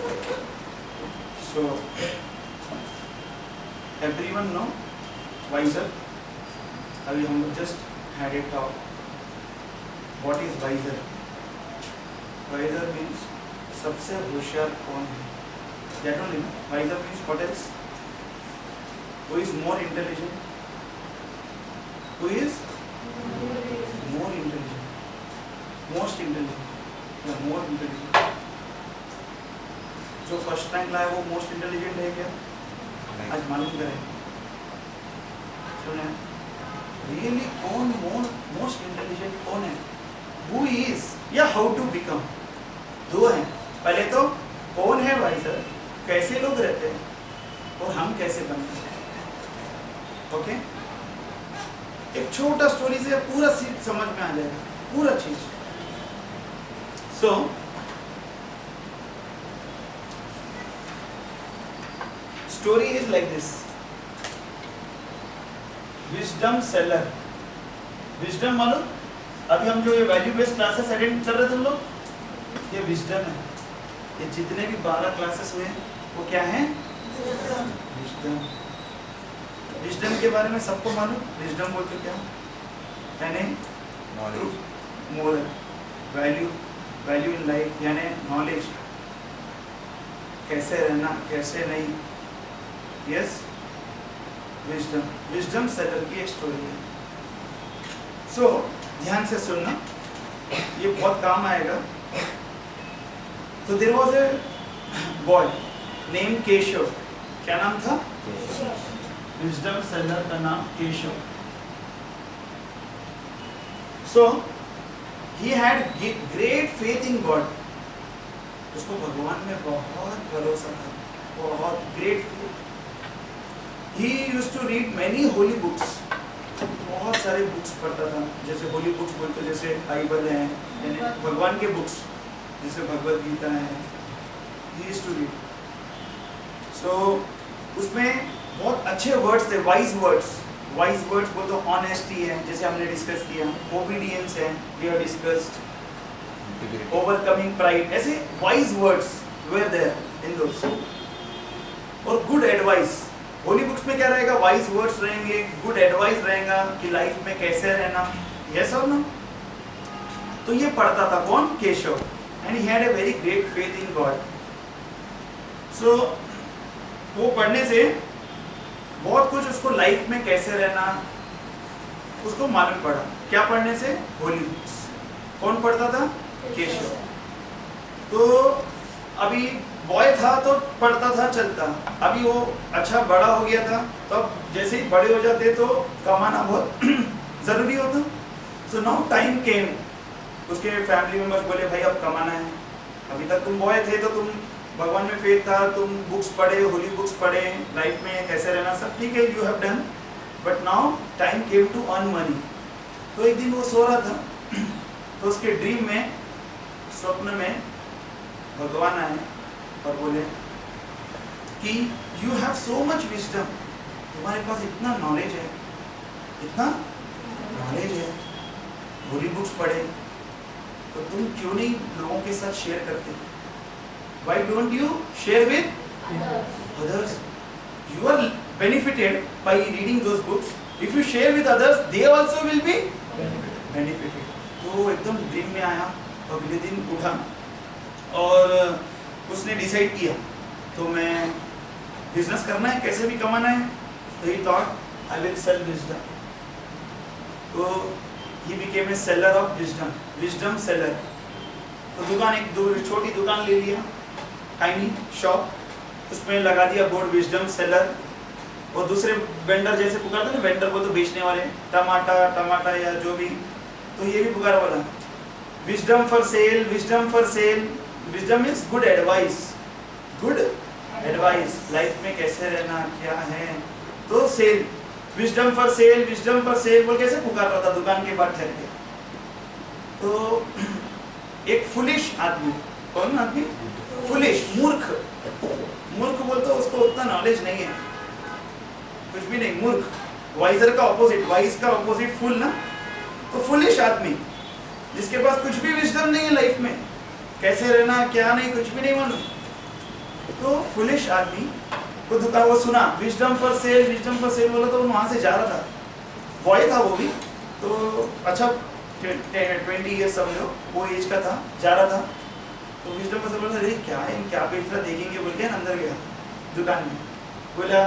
So everyone know wiser. अभी हम लोग just had a talk. What is wiser? Wiser means सबसे होशियार कौन है? That only. Wiser means what else? Who is more intelligent? Who is more intelligent? Most intelligent. Yeah, more intelligent. जो first rank लाया वो मोस्ट इंटेलिजेंट है क्या? आज मालूम करें. सुना रियली कौन मोस्ट इंटेलिजेंट कौन है? हु इज या हाउ टू बिकम? दो हैं. पहले तो कौन है वाइजर, कैसे लोग रहते हैं और हम कैसे बनते हैं. ओके, एक छोटा स्टोरी से पूरा समझ में आ जाएगा पूरा चीज. So story is like this. Wisdom seller. Wisdom मालूम? अभी हम जो ये वैल्यू बेस्ड क्लासेस अटेंड कर रहे थे हम लोग, ये विजडम है. ये जितने भी 12 क्लासेस हुए वो क्या है? विजडम. विजडम के बारे में सबको मालूम. विजडम बोलते क्या? यानी moral value, value in life यानी नॉलेज, कैसे रहना कैसे नहीं. Yes, wisdom. विजडम सेलर की एक स्टोरी है. सो ध्यान से सुनना, ये बहुत काम आएगा. तो there was a boy name Keshav. क्या नाम था? विजडम सेलर का नाम Keshav. So he had great faith in God. उसको भगवान में बहुत भरोसा था, बहुत great faith. He used to read many holy books. बहुत सारे बुक्स पढ़ता था. जैसे होली बुक्स बोलते, जैसे बाइबल है यानी भगवान के बुक्स, जैसे भगवद गीता है. He used to read. So उसमें बहुत अच्छे वर्ड्स थे, वाइज वर्ड्स. वाइज वर्ड्स बोलते ऑनेस्टी है, जैसे हमने डिस्कस किया. ओबीडियंस है, we have discussed. Overcoming pride, ऐसे wise words were there in those. और गुड एडवाइस. होली बुक्स में क्या रहेगा? वाइज वर्ड्स रहेंगे, गुड एडवाइस रहेगा कि लाइफ में कैसे रहना. यस और नो? तो ये पढ़ता था कौन? Keshav. And he had a very great faith in God. So वो पढ़ने से बहुत कुछ उसको लाइफ में कैसे रहना उसको मालूम पड़ा. क्या पढ़ने से? Holy books. कौन पढ़ता था? केशव. तो अभी बॉय था तो पढ़ता था, चलता. अभी वो अच्छा बड़ा हो गया था, तो अब जैसे ही बड़े हो जाते तो कमाना बहुत जरूरी होता. सो नाउ टाइम केम. उसके फैमिली मेंबर्स बोले भाई अब कमाना है. अभी तक तुम बॉय थे तो तुम भगवान में फेथ था, तुम बुक्स पढ़े, होली बुक्स पढ़े, लाइफ में कैसे रहना सब ठीक है, you have done. But now time came to earn money. तो एक दिन वो सो रहा था, तो उसके ड्रीम में, स्वप्न में भगवान आए और बोले कि you have so much wisdom. तुम्हारे पास इतना नॉलेज है, इतना नॉलेज है, होली बुक्स पढ़े, तो तुम क्यों नहीं लोगों के साथ शेयर करते? Why don't you share with others? You are benefited by reading those books. If you share with others, they also will be benefited. तो एकदम ड्रीम में आया. अगले दिन उठा और उसने डिसाइड किया तो मैं बिजनेस करना है, कैसे भी कमाना है. तो he thought I will sell wisdom. तो he became a seller of wisdom, wisdom seller. तो दुकान, एक छोटी दुकान ले लिया, टाइनी शॉप. उसमें लगा दिया बोर्ड विजडम सेलर. और दूसरे वेंडर जैसे पुकारते ना, वेंडर बोलते बेचने वाले, टमाटा या जो भी, तो ये भी पुकारा बोला wisdom for sale, wisdom for sale. Wisdom means good advice, good advice life में कैसे रहना क्या है. तो sale, wisdom for sale, wisdom for sale बोल कैसे पुकार रहा था दुकान के बाहर ठहर के. तो एक फुलिश आदमी, कौन आदमी? फुलिश, मूर्ख. मूर्ख बोलते उसको उतना नॉलेज नहीं है, कुछ भी नहीं, मूर्ख. वाइजर का ऑपोजिट, वाइज का ऑपोजिट फुल ना. तो फुलिश आदमी जिसके पास कुछ भी विजडम नहीं है लाइफ में, कैसे रहना क्या नहीं, कुछ भी नहीं मालूम. तो फुलिश आदमी वो दुकान वो सुना विजडम फॉर सेल बोला तो वहां से जा रहा था, बॉय था वो भी, तो अच्छा 20 ईयर्स समझो वो एज का था, जा रहा था तो विजडम फॉर सेल बोला अरे क्या है क्या बेच रहा देखेंगे बोल के अंदर गया दुकान में, बोला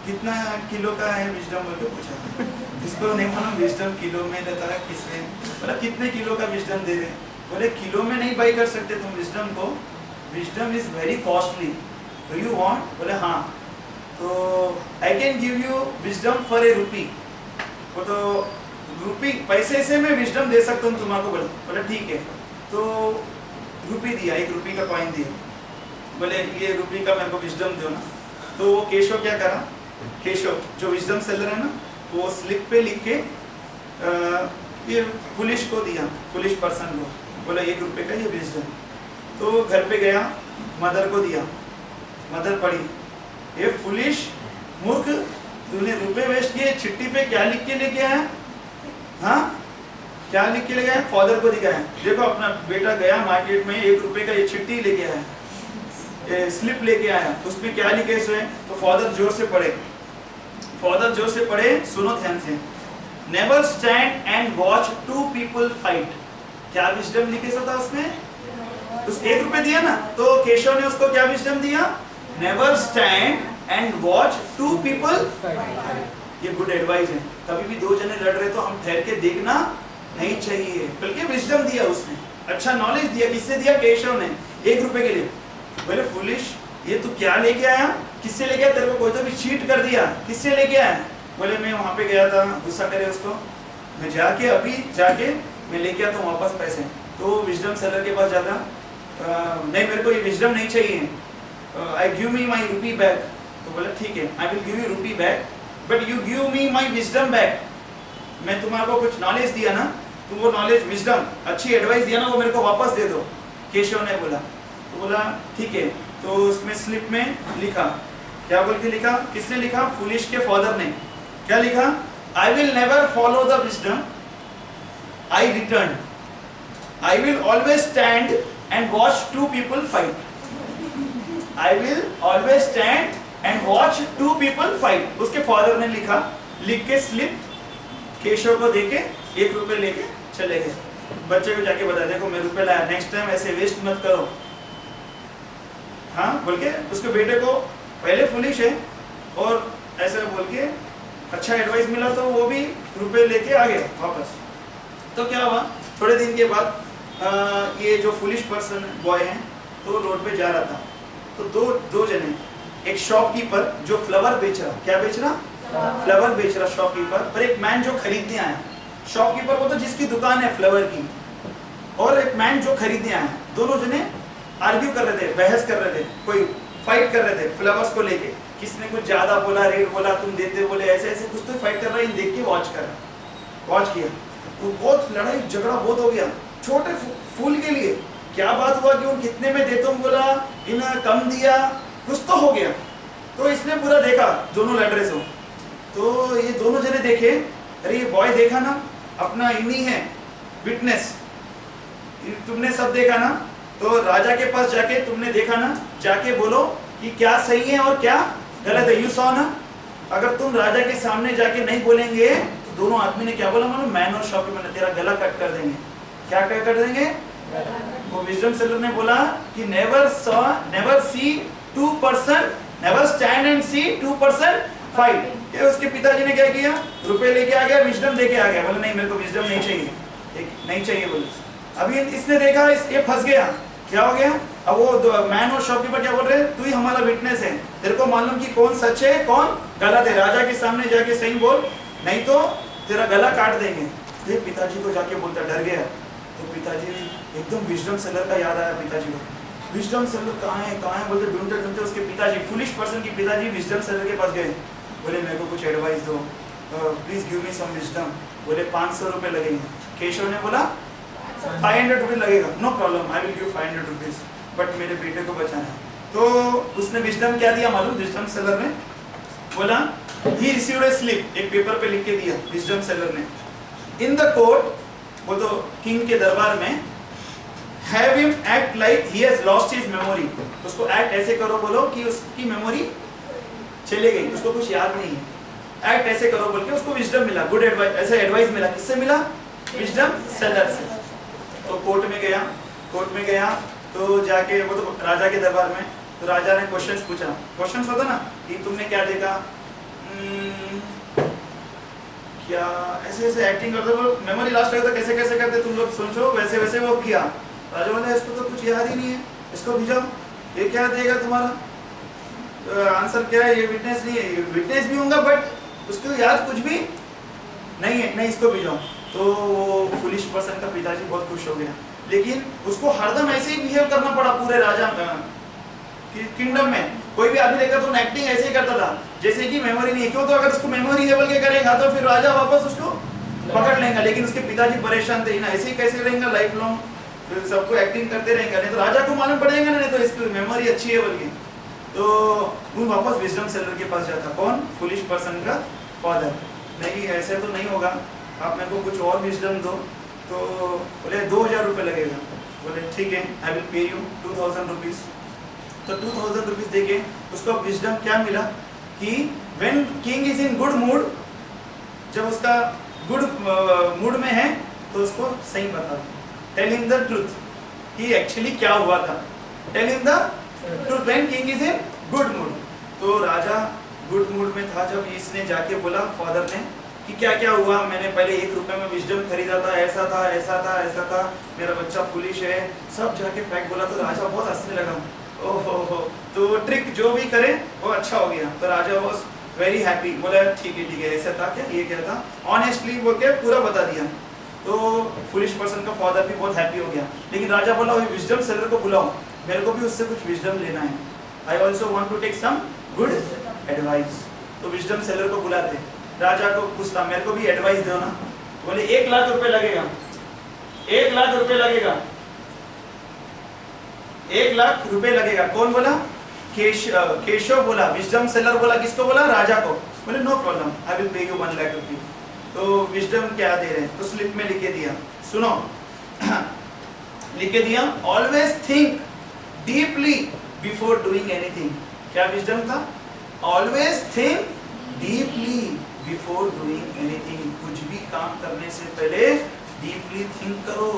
कितना किलो का है विजडम बोल के पूछा, इसको नहीं मालूम विजडम किलो में देता है किसने, बोला कितने किलो का विजडम दे रहे, बोले किलो में नहीं बाई कर सकते तुम विजडम को, wisdom is very costly, do you want, बोले हाँ, तो I can give you wisdom for a rupee, वो तो रुपी पैसे से मैं विजडम दे सकता हूँ तुम्हारे को, बोले ठीक है, तो रुपी दिया, 1 रुपये का कॉइन दिया, बोले ये रुपी का मेरे को विजडम दो ना, तो वो केशव क्या करा, केशव जो विजडम सेलर है ना वो स्लिप पे लिख के ये पुलिस को दिया, पुलिस पर्सन को, बोला 1 रुपये का ये विजडम, तो घर पे गया मदर को दिया, मदर पढ़ी, ये पुलिस मूर्ख तूने रुपए वेस्ट किए, चिट्ठी पे क्या लिख के लेके आया, हाँ क्या लिख के ले गया, फादर को दिखाया, देखो अपना बेटा गया मार्केट में 1 रुपये का ये चिट्ठी लेके आया, ये स्लिप लेके आया, उसमें क्या लिखे सो है, तो फादर जोर से पढ़े, फादर जोर से पढ़े, सुनो ध्यान से, never stand and watch 2 people fight, क्या विजडम लिखे सो था उसमें, उस 1 रुपये दिया ना, तो केशव ने उसको क्या विजडम दिया, never stand and watch 2 people, ये गुड एडवाइस है, कभी भी 2 जने लड़ रहे तो हम ठहर के देखना नहीं चाहिए, बल्कि विजडम दिया उसने, अच्छा नॉलेज दिया, किससे दिया, केशव ने, 1 रुपये के लिए, बोले फुलिश ये तू क्या लेके आया, किससे लेके आया, तेरे को कोई तो भी चीट कर दिया, किससे लेके आया, बोले मैं वहाँ पे गया था, गुस्सा करे उसको, मैं जाके अभी जाके मैं लेके आता हूँ वापस पैसे, तो विजडम सेलर के पास जाता, नहीं मेरे को ये विजडम नहीं चाहिए, I give me my rupee back, तो बोला ठीक है आई will give you rupee back but you give me my wisdom back, मैं तुम्हारे को कुछ नॉलेज दिया ना, तुम वो नॉलेज विजडम अच्छी एडवाइस दिया ना वो मेरे को वापस दे दो, केशव ने बोला, तो बोला ठीक है, तो उसमें स्लिप में लिखा, क्या बोल के लिखा, किसने लिखा, फुलिश के फादर ने, क्या लिखा, I will never follow the wisdom I return, I will always stand and watch 2 people fight, I will always stand and watch 2 people fight, उसके फादर ने लिखा, लिख के स्लिप केशव को देके 1 रुपये लेके चले गए, बच्चे को जाके बता देखो मैं रुपये लाया, नेक्स्ट टाइम ऐसे वेस्ट मत करो, हाँ बोल के उसके बेटे को पहले फुलिश है और ऐसे बोल के अच्छा एडवाइस मिला तो वो भी रुपए लेके आ गया वापस, तो क्या हुआ थोड़े दिन के बाद ये जो फुलिश पर्सन बॉय है तो रोड पे जा रहा था, तो दो जने, एक शॉपकीपर जो फ्लावर बेच रहा, क्या बेच रहा, फ्लावर बेच रहा शॉपकीपर, और एक मैन जो खरीदने आया, शॉपकीपर वो तो जिसकी दुकान है फ्लावर की, और एक मैन जो खरीदने आया, दोनों जने आर्ग्यू कर रहे थे, बहस कर रहे थे, कोई फाइट कर रहे थे फ्लावर्स को लेके, किसने कुछ ज्यादा बोला, रेट बोला, तुम देते बोले, ऐसे ऐसे कुछ तो फाइट कर रहा है, देख के वॉच किया, तो बहुत लड़ाई झगड़ा बहुत हो गया, छोटे फूल के लिए क्या बात हुआ कि कितने में देता हूँ बोला, इन्हें कम दिया, कुछ तो हो गया, तो इसने पूरा देखा दोनों लड़ रहे, तो ये दोनों जने देखे, अरे ये बॉय देखा ना अपना इन्हीं है विटनेस, तुमने सब देखा ना, तो राजा के पास जाके तुमने देखा ना, जाके बोलो कि क्या सही है और क्या गलत है, यू सॉ ना, अगर तुम राजा के सामने जाके नहीं बोलेंगे तो दोनों आदमी ने क्या बोला मालूम, मैन और शॉपकीपर ने तेरा गला कट कर देंगे, क्या कट कर देंगे, वो विजडम सेलर ने बोला कि never see 2 person, never stand and see 2 person fight, ये उसके पिताजी ने क्या किया, रुपए लेके आ गया, विजडम लेके आ गया, बोले नहीं मेरे को विजडम नहीं चाहिए, नहीं चाहिए बोले, अभी इसने देखा ये फंस गया, क्या हो गया, अब वो मैन और शॉपकीपर क्या बोल रहे, तू ही हमारा विटनेस है, तेरे को मालूम कि कौन सच है कौन गलत है, राजा के सामने जाके सही बोल नहीं तो तेरा गला काट देंगे, तो पिताजी को जाके बोलता, डर गया, तो पिताजी एकदम विजडम सेलर का याद आया पिताजी को, विजडम सेलर कहाँ है बोलते, ढूंढते ढूंढते उसके पिताजी, फुलिश पर्सन की पिताजी विजडम सेलर के पास गए, बोले मेरे को कुछ एडवाइस दो, please give me some wisdom, बोले 500 रुपये लगेंगे, केशव ने बोला 500 रुपये लगेगा, no problem I will give 500 rupees, but मेरे बेटे को बचाना है, तो उसने विजडम क्या दिया मालूम, विजडम सेलर ने बोला ही रिसीव्ड ए स्लिप, एक पेपर पे लिख के दिया विजडम सेलर ने, इन द कोर्ट, वो तो किंग के दरबार में, have him act like he has lost his memory. उसको एक्ट ऐसे करो, बोलो कि उसकी मेमोरी चले गई, उसको कुछ याद नहीं है। एक्ट ऐसे करो बोल के उसको विजडम मिला, गुड एडवाइस, ऐसे एडवाइस मिला। किससे मिला? विजडम सेलर से। तो कोर्ट में गया तो जाके वो तो राजा के दरबार में, तो राजा ने क्वेश्चंस पूछा। क्वेश्चंस होता ना कि तुमने क्या देखा, क्या ऐसे ऐसे एक्टिंग करते हो, मेमोरी लॉस्ट होता कैसे कैसे करते तुम लोग, सोचो वैसे वैसे वो किया। राजा बोला इसको तो कुछ याद ही नहीं है, इसको भिजाओ, ये क्या देगा तुम्हारा आंसर क्या है, ये विटनेस नहीं है, विटनेस भी होगा बट उसको याद कुछ भी नहीं है, नहीं इसको भिजाओ। तो वो फुलिश पर्सन का पिताजी बहुत खुश हो गया, लेकिन उसको हरदम ऐसे ही बिहेव करना पड़ा पूरे राजा किंगडम में। कोई भी आदमी देखा तो एक्टिंग ऐसे ही करता था जैसे कि मेमोरी नहीं है। क्यों? तो अगर उसको मेमोरी है बोल के करेगा तो फिर राजा वापस उसको पकड़ लेगा। लेकिन उसके पिताजी परेशान थे ना, ऐसे ही कैसे रहेगा लाइफ लॉन्ग, फिर सबको एक्टिंग करते रहेंगे, नहीं तो राजा को मालूम पड़ेगा ना, नहीं तो इसकी मेमोरी अच्छी है बोल के। तो वो वापस विजडम सेलर के पास जाता। कौन? फुलिश पर्सन का फादर। नहीं ऐसे तो नहीं होगा, आप मेरे को कुछ और विजडम दो। तो बोले 2000 रुपये लगेगा। बोले ठीक है, आई विल पे यू 2000 रुपीज़। तो 2000 रुपीज़ देके उसको विजडम क्या मिला कि when king is in good mood, जब उसका गुड मूड में है तो उसको सही बता दो, टेल हिम द ट्रूथ कि एक्चुअली क्या हुआ था, tell him the truth when king is in good mood. तो राजा गुड मूड में था जब इसने जाके बोला फादर ने कि क्या क्या हुआ, मैंने पहले 1 रुपए में विजडम खरीदा था, ऐसा था ऐसा था ऐसा था, मेरा बच्चा फुलिश है, सब जाके फैक्ट बोला। तो राजा बहुत हंसने लगा, ओहो, तो वो ट्रिक जो भी करे वो अच्छा हो गया। तो राजा वाज वेरी हैप्पी, बोला ठीक है ऐसा था क्या, ये क्या था, ऑनेस्टली बोल के पूरा बता दिया। तो फुलिश पर्सन का फादर भी बहुत हैप्पी हो गया। लेकिन राजा बोला विजडम सेलर को बुलाओ, मेरे को भी उससे कुछ विजडम लेना है, I also want to take some good advice. तो विजडम सेलर को बुलाते, राजा को पूछता मेरे को भी एडवाइस दो ना। बोले 1 लाख रुपए लगेगा, 1 लाख रुपए लगेगा, 1 लाख रुपए लगेगा। कौन बोला? केशव बोला, विजडम सेलर बोला, किसको बोला? राजा को। बोले no problem, I will pay you 1 lakh rupees. तो विजडम क्या दे रहे हैं, तो स्लिप में लिखे दिया, सुनो लिखे दिया, always think deeply before doing anything. क्या विजडम था? Always think deeply before doing anything. कुछ भी काम करने से पहले डीपली थिंक करो,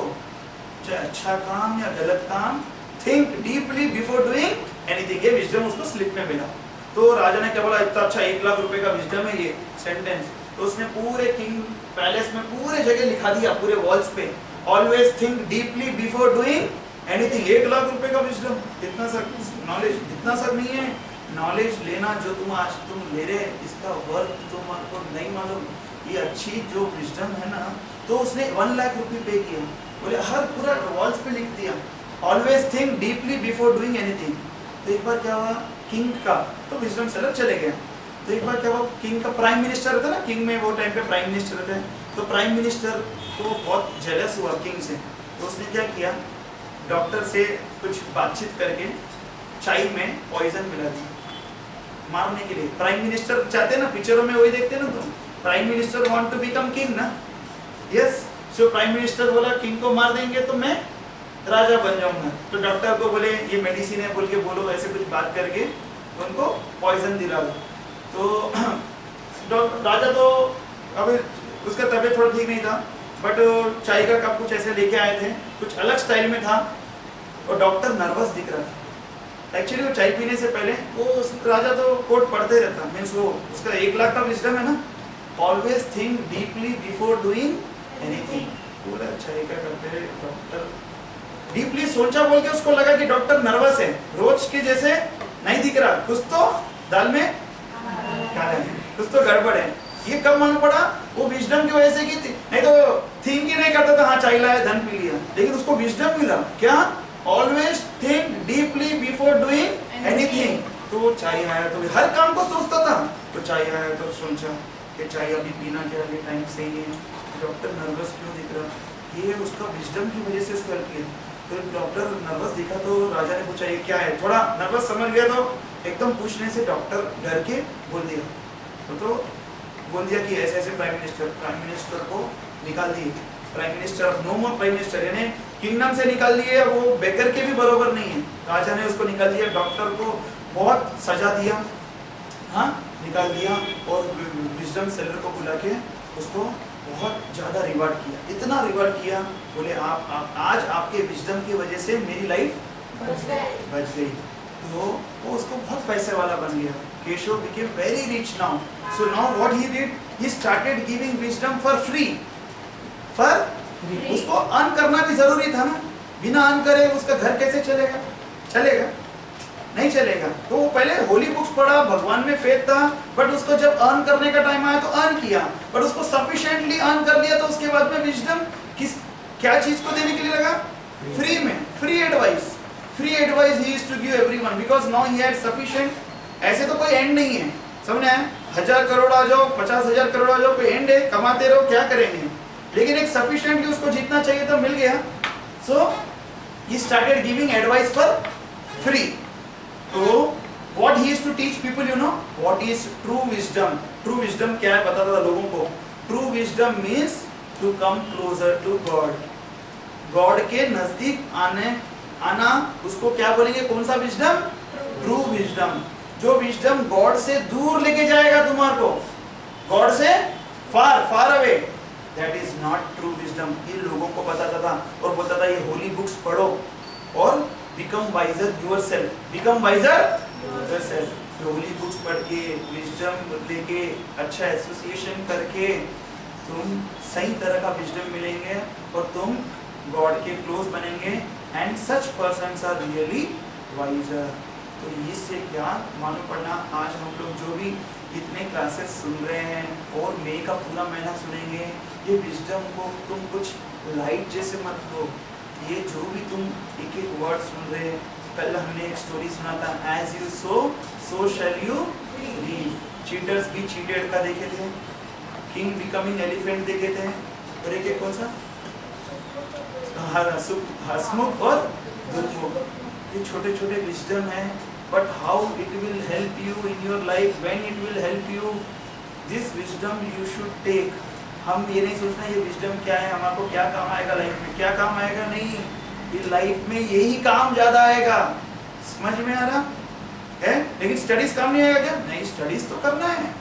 चाहे अच्छा काम या गलत काम, think deeply before doing anything. ये विजडम उसको स्लिप में मिला। तो राजा ने क्या बोला, इतना अच्छा 1 लाख रुपए का विजडम है ये सेंटेंस। तो उसने पूरे किंग पैलेस में पूरे जगह लिखा दिया, पूरे वॉल्स पे, always think deeply before doing anything. 1 lakh रुपए का विजडम, इतना सा नॉलेज, इतना सा नहीं है नॉलेज लेना जो आज तुम ले रहे, इसका वर्थ तुमको नहीं मालूम। ये अच्छी जो विजडम है ना, तो उसने 1 लाख रुपए पे किया। बोले हर पूरा वॉल्स पे लिख दिया, always think deeply before doing anything. तो एक बार क्या हुआ, किंग का तो विजडम सेलर चले गए। तो एक बार क्या हुआ, किंग का प्राइम मिनिस्टर था ना, किंग में वो टाइम पे प्राइम मिनिस्टर थे, तो प्राइम मिनिस्टर को बहुत जेलस हुआ किंग से। तो उसने क्या किया, डॉक्टर से कुछ बातचीत करके चाय में पॉइजन मिला दिया मारने के लिए। प्राइम मिनिस्टर चाहते ना, पिक्चरों में वही देखते ना तुम, prime minister want to become king ना, यस। सो प्राइम मिनिस्टर बोला किंग को मार देंगे तो मैं राजा बन जाऊंगा। तो डॉक्टर को बोले ये मेडिसिन है बोल के बोलो, ऐसे कुछ बात करके उनको पॉइजन दिला दो। तो राजा तो अभी उसका तबीयत थोड़ा ठीक नहीं था, बट चाय का कप कुछ ऐसे लेके आए थे, कुछ अलग स्टाइल में था, और डॉक्टर नर्वस दिख रहा था। एक्चुअली वो चाय पीने से पहले वो राजा तो कोट पढ़ते रहता, मीन्स वो उसका 1 लाख का विजडम है ना, always think deeply before doing anything. पूरा चाय का करते डॉक्टर डीपली सोचा बोल के उसको लगा कि डॉक्टर नर्वस है, रोज के जैसे नहीं दिख रहा, कुछ तो दाल में काला है, कुछ तो गड़बड़ है। ये कब मालूम पड़ा, वो विजडम की वजह से की थी, नहीं तो थिंक ही नहीं करता था, हाँ चाय लाया धन पी लिया, लेकिन उसको विजडम मिला क्या, always think deeply before doing anything. तो वो चाय आया तो हर काम को सोचता था, तो चाय आया तो सोचा कि चाय अभी पीना क्या अभी टाइम सही है, डॉक्टर नर्वस क्यों दिख रहा, ये उसका विजडम की वजह से उसको हेल्प किया। तो डॉक्टर नर्वस दिखा तो राजा ने पूछा ये क्या है, थोड़ा नर्वस समझ गया, तो एकदम पूछने से डॉक्टर डर के बोल दिया, तो बोल दिया कि ऐसे ऐसे प्राइम मिनिस्टर को निकाल दिए, प्राइम मिनिस्टर नो मोर प्राइम मिनिस्टर, यानी किंगडम से निकाल दिए, वो बेकर के भी बरोबर नहीं है। राजा ने उसको निकाल दिया, डॉक्टर को बहुत सजा दिया, हाँ निकाल दिया, और विजडम सेलर को बुला के उसको बहुत ज़्यादा रिवार्ड किया, इतना रिवार्ड किया, बोले आप आज आपके विजडम की वजह से मेरी लाइफ बच गई। तो वो उसको बहुत पैसे वाला बन गया। Keshav became very rich now. So now what he did, he started giving wisdom for free. उसको अर्न करना भी जरूरी था ना, बिना अर्न करे उसका घर कैसे चलेगा? चलेगा नहीं चलेगा। तो वो पहले होली बुक्स पढ़ा, भगवान में फेथ था, बट उसको जब अर्न करने का टाइम आया तो अर्न किया, बट उसको सफिशिएंटली अर्न कर लिया, तो उसके बाद में विजडम क्या चीज को देने के लिए लगा? फ्री में, free advice he used to give everyone because now he had sufficient. ऐसे तो कोई एंड नहीं है, समझ आया? 1000 करोड़ आ जाओ, 50,000 करोड़ आ जाओ, कोई एंड है? कमाते रहो, क्या करेंगे? लेकिन एक सफिशिएंटली उसको जितना चाहिए तो मिल गया। So he started giving advice for free. तो what he used to teach people, you know what is true wisdom? True wisdom क्या है बताता था लोगों को। True wisdom means to come closer to God. God के नजदीक आना उसको क्या बोलेंगे? कौन सा विजडम? True wisdom। जो विजडम गॉड से दूर लेके जाएगा तुम्हारे को, गॉड से far away, that is not true wisdom। ये लोगों को बताता था और बोलता था ये होली बुक्स पढ़ो और become wiser yourself, become wiser yourself। Holy books पढ़ के, विजडम लेके, अच्छा एसोसिएशन करके तुम सही तरह का विजडम मिलेंगे और तुम गॉड के क्लोज बनेंगे। And such persons are really wiser. तो इससे क्या मालूम पड़ना, आज हम लोग जो भी इतने क्लासेस सुन रहे हैं और मई का पूरा महीना सुनेंगे, ये विजडम को तुम कुछ लाइट जैसे मत दो। ये जो भी तुम एक एक वर्ड सुन रहे हैं, कल हमने एक स्टोरी सुना था, as you sow shall you reap. Cheaters भी चीटेड का देखे थे, किंग बिकमिंग एलिफेंट देखे थे, और एक कौन सा? हसमुख और दुर्मुख। ये छोटे छोटे विजडम है, but how it will help you in your life, when it will help you, this wisdom you should take. हम ये नहीं सोचना ये विजडम क्या है, हमारे को क्या काम आएगा लाइफ में, क्या काम आएगा, नहीं, ये लाइफ में यही काम ज्यादा आएगा। समझ में आ रहा है? लेकिन स्टडीज काम नहीं आएगा क्या? नहीं, स्टडीज तो करना है।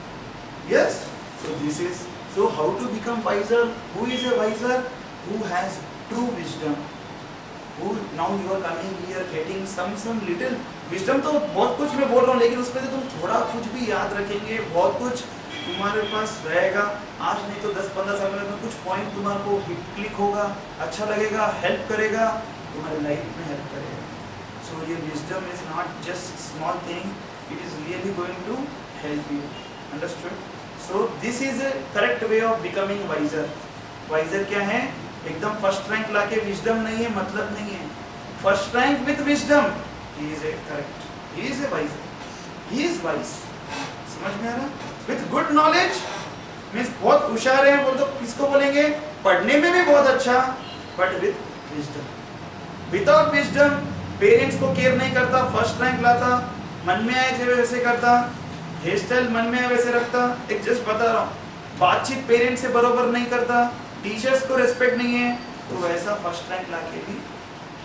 Yes, so this is, so how to become wiser? Who is a wiser? Who has true wisdom. Who now you are coming here getting some little wisdom। तो बहुत कुछ मैं बोल रहा हूँ, लेकिन उसमें से तुम थोड़ा कुछ भी याद रखेंगे, बहुत कुछ तुम्हारे पास रहेगा। आज नहीं तो 10-15 साल में कुछ पॉइंट तुम्हारे को क्लिक होगा, अच्छा लगेगा, हेल्प करेगा, तुम्हारे लाइफ में हेल्प करेगा। सो ये wisdom is not just small thing, it is really going to help you. Understood? So this is a correct way of becoming wiser. Wiser क्या है? एकदम फर्स्ट रैंक लाके विजडम नहीं है, मतलब नहीं है। First rank with wisdom, he is a correct, he is a wiser, he is wise. समझ में आ रहा? विद गुड नॉलेज मींस बहुत होशियार है, बोल तो किसको बोलेंगे? पढ़ने में भी बहुत अच्छा, but with wisdom. Without wisdom parents को केयर नहीं करता, फर्स्ट रैंक लाता, मन में आए थे वैसे करता, हेयर स्टाइल मन में आए वैसे रखता। एक जस्ट बता रहा हूँ, बातचीत पेरेंट्स से बरोबर नहीं करता, टीचर्स को रेस्पेक्ट नहीं है, तो वैसा फर्स्ट रैंक लाके भी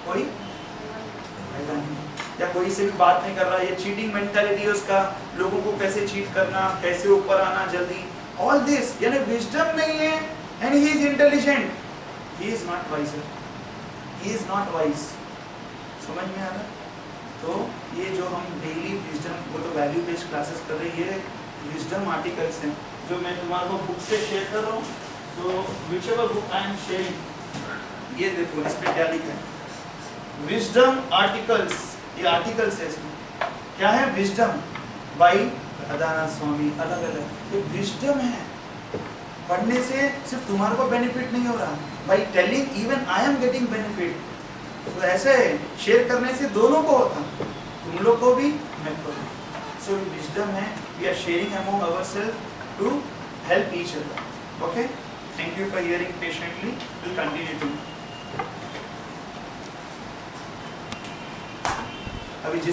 कोई फायदा नहीं। या कोई से भी बात नहीं कर रहा, ये चीटिंग मेंटालिटी है उसका, लोगों को कैसे चीट करना, कैसे ऊपर आना जल्दी, ऑल दिस, यानी विजडम नहीं है and he is intelligent, he is not wiser, he is not wise. समझ में आ रहा? तो ये जो हम डेली विजडम को तो वैल्यू बेस्ड क्लासेस कर रहे हैं, ये विजडम आर्टिकल्स हैं जो मैं तुम्हारे को बुक से शेयर कर रहा हूँ। तो whichever book I am sharing, ये देखो इस पे क्या लिखा है, विजडम आर्टिकल्स। ये आर्टिकल्स है, इसमें क्या है? विजडम बाय राधानाथ स्वामी, अलग अलग ये विजडम है। पढ़ने से सिर्फ तुम्हारे को बेनिफिट नहीं हो रहा, by telling even I am getting benefit. तो ऐसे शेयर करने से दोनों को होता, तुम लोग को भी, मैं को भी। सो विजडम है, we are sharing among ourself to help each other. Okay, thank you for hearing patiently. We'll continue to अभी जिस